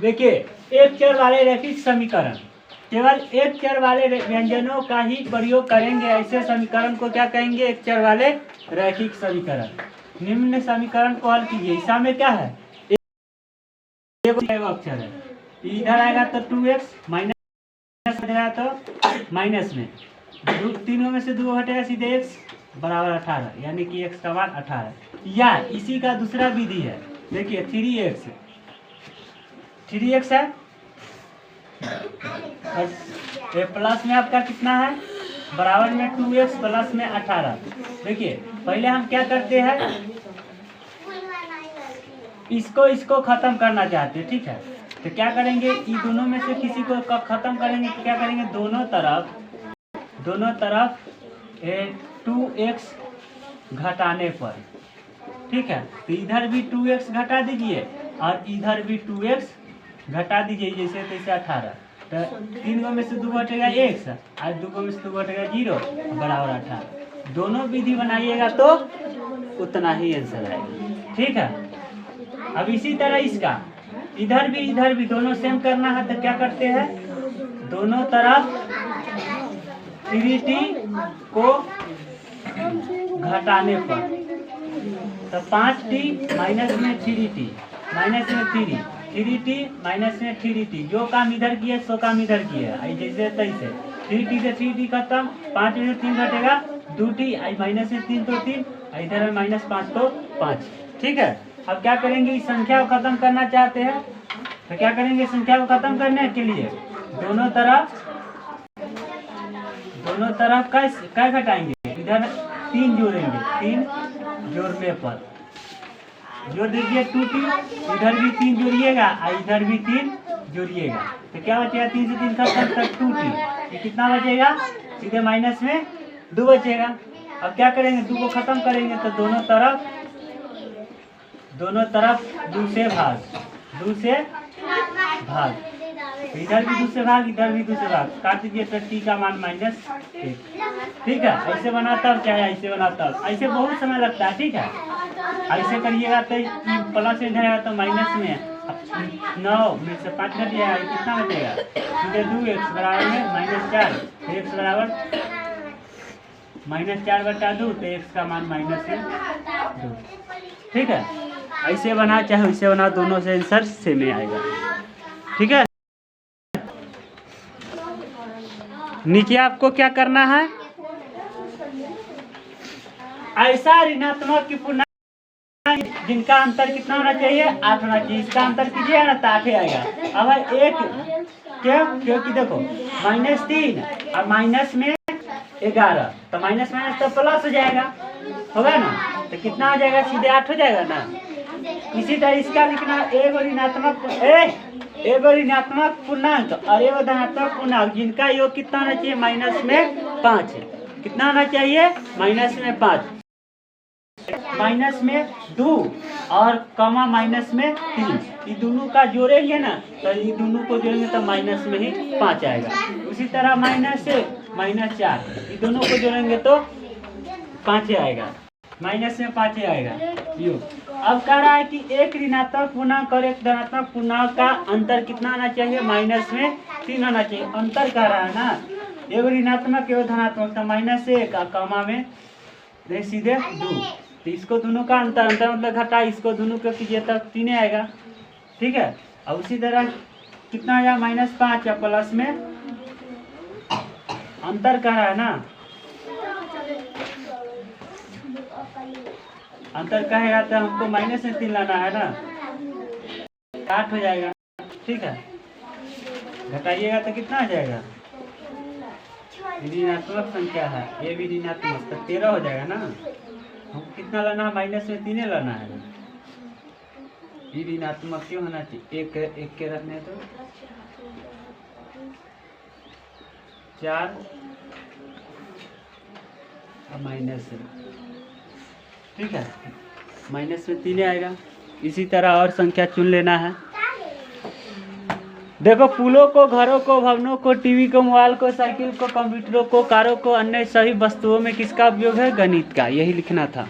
देखिए, एक चर वाले रैखिक समीकरण, केवल एक चर वाले व्यंजनों का ही प्रयोग करेंगे। ऐसे समीकरण को क्या कहेंगे? एक चर वाले रैखिक समीकरण। निम्न समीकरण को हल कीजिए। ईसा में क्या है? एक अक्षर है, इधर आएगा तो 2x, माइनस तो माइनस में तीनों में से 2 घटेगा, सीधे x बराबर 18, यानी कि x का मान 18। या इसी का दूसरा विधि है, देखिए 3x है, और प्लस में आपका कितना है? बराबर में 2x प्लस में 18। देखिए पहले हम क्या करते हैं, इसको खत्म करना चाहते हैं, ठीक है? तो क्या करेंगे, इन दोनों में से किसी को खत्म करेंगे तो क्या करेंगे, दोनों तरफ 2x घटाने पर, ठीक है? तो इधर भी 2x घटा दीजिए और इधर भी 2x घटा दीजिए, जैसे तैसे 18। तो 3 में से 2 घटेगा x, और 2 में से 2 घटेगा 0, बराबर 18। दोनों विधि बनाइएगा तो उतना ही आंसर आएगा, ठीक है? अब इसी तरह इसका इधर भी दोनों सेम करना है, तो क्या करते हैं, दोनों तरफ 3t को घटाने पर, तो 5t माइनस में 3t माइनस में 3t माइनस में 3t, जो काम इधर किया सो काम इधर किया, जैसे तैसे 3t से 3t खत्म, 5 में से 3 घटेगा 2t, माइनस में 3 तो 3, इधर में माइनस 5 तो 5, ठीक है? अब क्या करेंगे, इस संख्या को खत्म करना चाहते हैं, तो क्या करेंगे, संख्या को खत्म करने के लिए दोनों तरफ क्या घटाएंगे, इधर 3 जोड़ेंगे, 3 जोड़ने पर जोड़ दीजिए 2t, इधर भी 3 जोड़िएगा और इधर भी 3 जोड़िएगा, तो क्या बचेगा, 3 से 3 खत्म तक 2t, ये कितना बचेगा, सीधे माइनस में 2 बचेगा। अब क्या करेंगे, 2 को खत्म करेंगे तो दोनों तरफ 2 से भाग, इधर भी 2 से भाग, इधर भी 2 से भाग, काट दीजिए तो t का मान -1, ठीक है? ऐसे बनाता हूँ, चाहे ऐसे बनाता हूँ, ऐसे बहुत समय लगता है, ठीक है? ऐसे करिएगा तो प्लस इधर आएगा तो माइनस में 9 में से 5 घट जाएगा, कितना बचेगा, सीधे 2x बराबर में -4, x बराबर -4 बटा 2, तो x का मान -2, ठीक है? ऐसे बना चाहे वैसे बना, दोनों से आंसर सेम ही आएगा, ठीक है? नीचे आपको क्या करना है, ऐसा ऋणात्मक की पूर्णांक जिनका अंतर कितना होना चाहिए, 8 होना चाहिए। इसका अंतर कीजिए ना तो 8 ही आएगा। अब एक क्योंकि देखो -3 और माइनस में 11, तो माइनस तो प्लस हो जाएगा, होगा ना? तो कितना हो जाएगा, सीधे 8 हो जाएगा ना? इसी तरह इसका लिखना, एगो ऋणात्मक पूर्णांक और एगो धनात्मक पूर्णांक जिनका योग कितना होना चाहिए, -5। कितना होना चाहिए, -5, -2 और कमा -3, ये दोनों का जोड़ेंगे ना, तो ये दोनों को जोड़ेंगे तो माइनस में ही 5 आएगा। उसी तरह -1 -4, ये दोनों को जोड़ेंगे तो 5 आएगा, माइनस में 5 आएगा योग। अब कह रहा है कि एक ऋणात्मक पूर्णांक और एक धनात्मक पूर्णांक का अंतर कितना आना चाहिए, -3 आना चाहिए। अंतर कह रहा है ना, एगो ऋणात्मक एगो धनात्मक, तो -1 और कमा में सीधे 2, तो इसको दोनों का अंतर मतलब घटा, इसको दोनों को कीजिए तब 3 आएगा, ठीक है? और उसी तरह कितना आया, -5 या प्लस में अंतर कर रहा है ना, अंतर कहेगा तो हमको -3 लाना है ना, 8 हो जाएगा, ठीक है? घटाइएगा तो कितना आ जाएगा, ऋणात्मक संख्या है, ये भी ऋणात्मक, तो 13 हो जाएगा ना। हमको कितना लाना है, -3 लाना है। ये ऋणात्मक क्यों होना चाहिए, एक के रखने तो 4 और माइनस, ठीक है? -3 आएगा। इसी तरह और संख्या चुन लेना है। देखो, पुलों को, घरों को, भवनों को, टीवी को, मोबाइल को, साइकिल को, कंप्यूटरों को, कारों को, अन्य सभी वस्तुओं में किसका उपयोग है, गणित का, यही लिखना था।